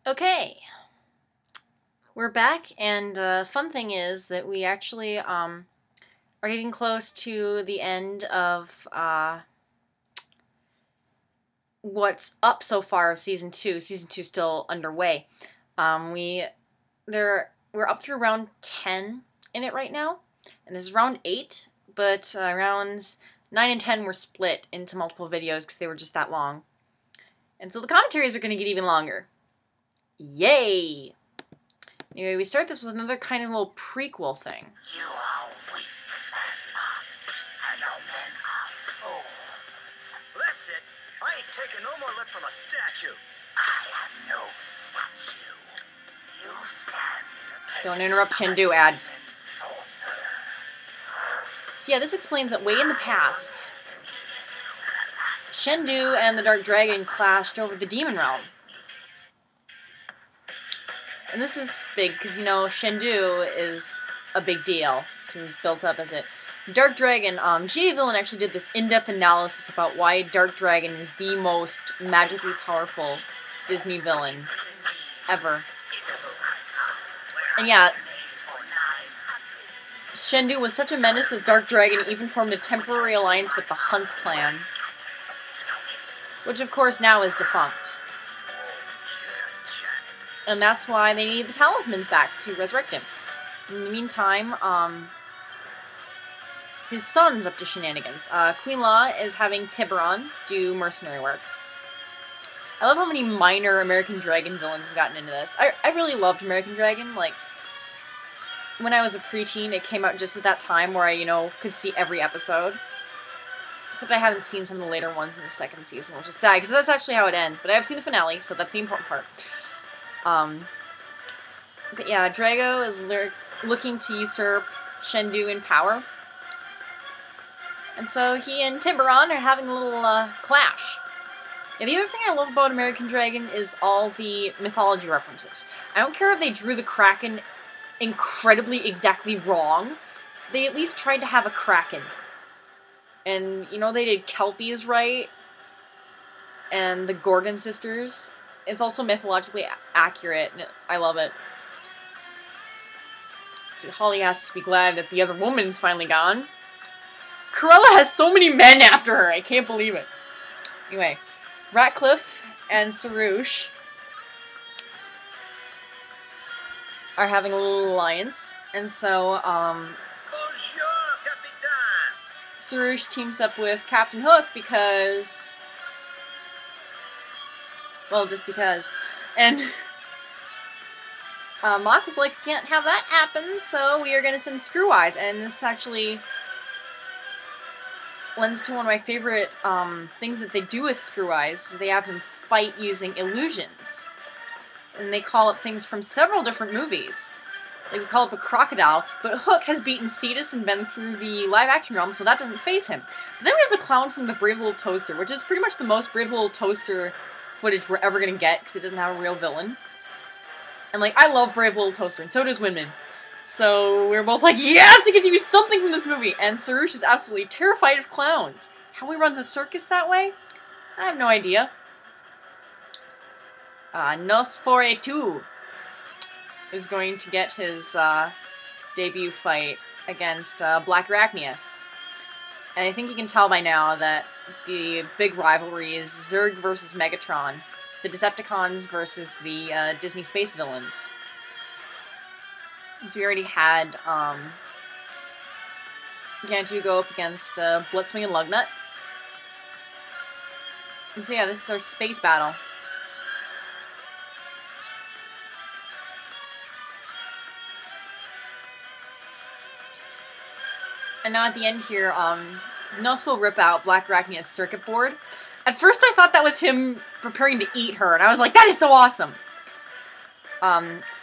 Okay, we're back, and fun thing is that we actually are getting close to the end of what's up so far of Season 2. Season 2 is still underway. We're up through round 10 in it right now, and this is round 8, but rounds 9 and 10 were split into multiple videos because they were just that long. And so the commentaries are going to get even longer. Yay! Anyway, we start this with another kind of little prequel thing. You are weak and not, and all men are fools. That's it. I ain't taking no more lip from a statue. I am no statue. You stand in a Don't interrupt Shendu ads. So yeah, this explains that way in the past, Shendu and the Dark Dragon clashed over the Demon Realm. And this is big because, you know, Shendu is a big deal. It's built up as it. Dark Dragon, JVN actually did this in-depth analysis about why Dark Dragon is the most magically powerful Disney villain ever. And yeah, Shendu was such a menace that Dark Dragon even formed a temporary alliance with the Hunts clan, which of course now is defunct. And that's why they need the talismans back to resurrect him. In the meantime, his son's up to shenanigans. Queen Law is having Tiburon do mercenary work. I love how many minor American Dragon villains have gotten into this. I really loved American Dragon. Like, when I was a preteen, it came out just at that time where I, you know, could see every episode. Except I haven't seen some of the later ones in the second season, which is sad, because that's actually how it ends. But I have seen the finale, so that's the important part. But yeah, Drago is looking to usurp Shendu in power. And so he and Tiburon are having a little clash. Yeah, the other thing I love about American Dragon is all the mythology references. I don't care if they drew the Kraken incredibly exactly wrong. They at least tried to have a Kraken. And, you know, they did Kelpies right. And the Gorgon sisters. It's also mythologically accurate, and I love it. So Holly has to be glad that the other woman's finally gone. Cruella has so many men after her, I can't believe it. Anyway, Ratcliffe and Sarouche are having a little alliance, and so, Sarouche teams up with Captain Hook because... well, just because. And Mock was like, can't have that happen, so we are going to send Screw Eyes. And this actually lends to one of my favorite things that they do with Screw Eyes. They have him fight using illusions. And they call up things from several different movies. They could call up a crocodile, but Hook has beaten Cetus and been through the live-action realm, so that doesn't faze him. But then we have the clown from the Brave Little Toaster, which is pretty much the most Brave Little Toaster footage we're ever gonna get, because it doesn't have a real villain. And, like, I love Brave Little Toaster, and so does Winman. So we're both like, yes, we get to use something from this movie! And Sarouche is absolutely terrified of clowns. How he runs a circus that way? I have no idea. Nosferatu is going to get his debut fight against Black Arachnia. And I think you can tell by now that the big rivalry is Zurg versus Megatron, the Decepticons versus the Disney space villains. So we already had Gantu go up against Blitzwing and Lugnut. And so yeah, this is our space battle. And now at the end here, Nos will rip out Black Arachnia's circuit board. At first I thought that was him preparing to eat her, and I was like, that is so awesome!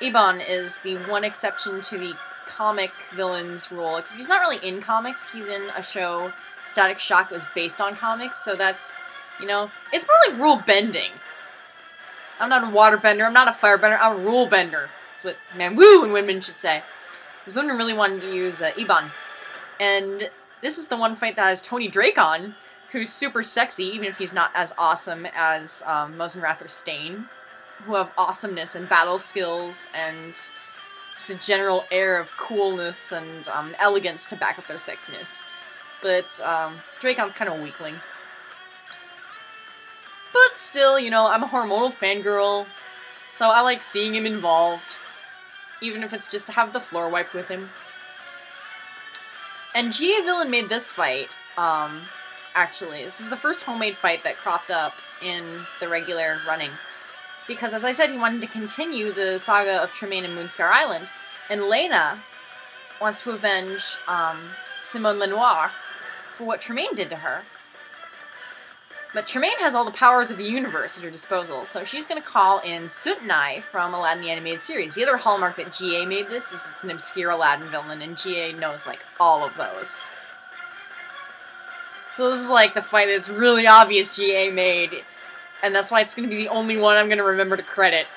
Ebon is the one exception to the comic villain's rule, except he's not really in comics, he's in a show, Static Shock, that was based on comics, so that's, you know, it's more like rule bending. I'm not a waterbender, I'm not a firebender, I'm a rule bender. That's what Manwoo and Winman should say. Because Winman really wanted to use Ebon. And this is the one fight that has Tony Dracon, who's super sexy, even if he's not as awesome as Mosenrath or Stain. who have awesomeness and battle skills and just a general air of coolness and elegance to back up their sexiness. But Dracon's kind of a weakling. But still, you know, I'm a hormonal fangirl, so I like seeing him involved, even if it's just to have the floor wiped with him. And GA Villain made this fight, actually. This is the first homemade fight that cropped up in the regular running. Because, as I said, he wanted to continue the saga of Tremaine and Moonscar Island, and Lena wants to avenge Simone Lenoir for what Tremaine did to her. But Tremaine has all the powers of the universe at her disposal, so she's going to call in Soot and I from Aladdin the Animated Series. The other hallmark that GA made this is it's an obscure Aladdin villain, and GA knows, like, all of those. So this is, like, the fight that's really obvious GA made, and that's why it's going to be the only one I'm going to remember to credit.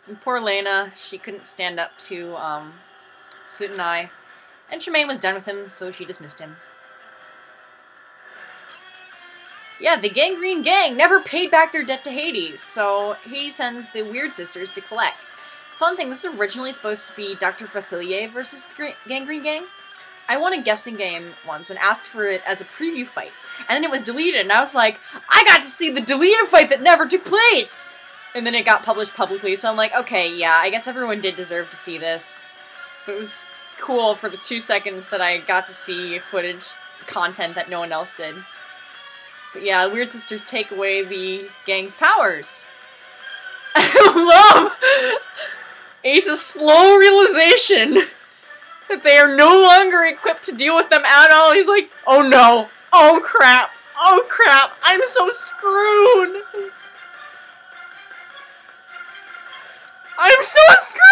And poor Lena, she couldn't stand up to Soot and I. And Tremaine was done with him, so she dismissed him. Yeah, the Gangrene Gang never paid back their debt to Hades, so he sends the Weird Sisters to collect. Fun thing, this was originally supposed to be Dr. Facilier versus the Gangrene Gang. I won a guessing game once and asked for it as a preview fight, and then it was deleted, and I was like, I got to see the deleted fight that never took place! And then it got published publicly, so I'm like, okay, yeah, I guess everyone did deserve to see this. But it was cool for the 2 seconds that I got to see footage, content that no one else did. But yeah, Weird Sisters take away the gang's powers. I love Ace's slow realization that they are no longer equipped to deal with them at all. He's like, oh no, oh crap, I'm so screwed. I'm so screwed!